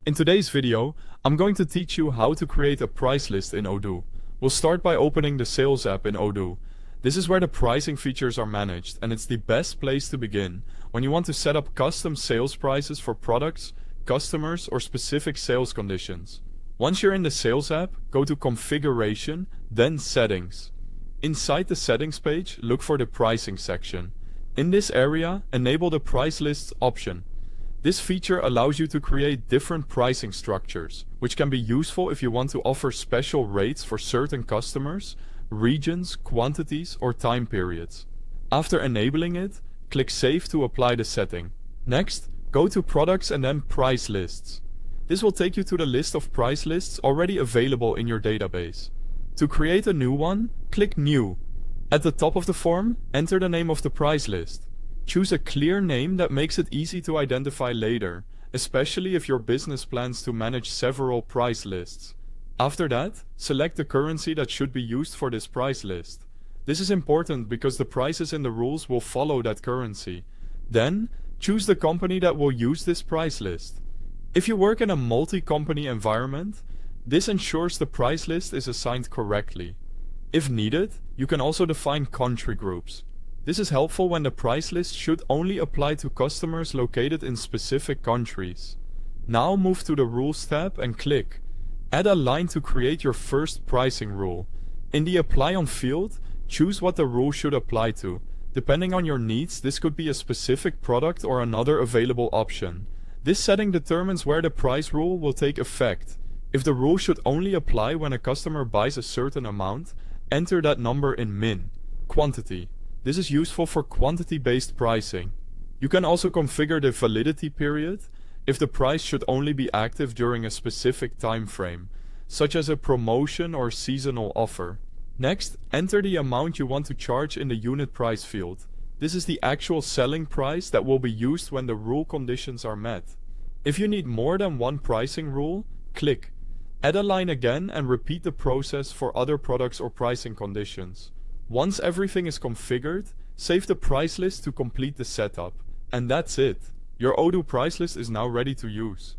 In today's video, I'm going to teach you how to create a price list in Odoo. We'll start by opening the Sales app in Odoo. This is where the pricing features are managed, and it's the best place to begin when you want to set up custom sales prices for products, customers, or specific sales conditions. Once you're in the Sales app, go to Configuration, then Settings. Inside the Settings page, look for the Pricing section. In this area, enable the Pricelists option. This feature allows you to create different pricing structures, which can be useful if you want to offer special rates for certain customers, regions, quantities, or time periods. After enabling it, click Save to apply the setting. Next, go to Products and then Price Lists. This will take you to the list of price lists already available in your database. To create a new one, click New. At the top of the form, enter the name of the price list. Choose a clear name that makes it easy to identify later, especially if your business plans to manage several price lists. After that, select the currency that should be used for this price list. This is important because the prices in the rules will follow that currency. Then, choose the company that will use this price list. If you work in a multi-company environment, this ensures the price list is assigned correctly. If needed, you can also define country groups. This is helpful when the price list should only apply to customers located in specific countries. Now move to the Rules tab and click Add a line to create your first pricing rule. In the Apply On field, choose what the rule should apply to. Depending on your needs, this could be a specific product or another available option. This setting determines where the price rule will take effect. If the rule should only apply when a customer buys a certain amount, enter that number in min. Quantity. This is useful for quantity-based pricing. You can also configure the validity period if the price should only be active during a specific time frame, such as a promotion or seasonal offer. Next, enter the amount you want to charge in the unit price field. This is the actual selling price that will be used when the rule conditions are met. If you need more than one pricing rule, click Add a line again and repeat the process for other products or pricing conditions. Once everything is configured, save the price list to complete the setup. And that's it. Your Odoo price list is now ready to use.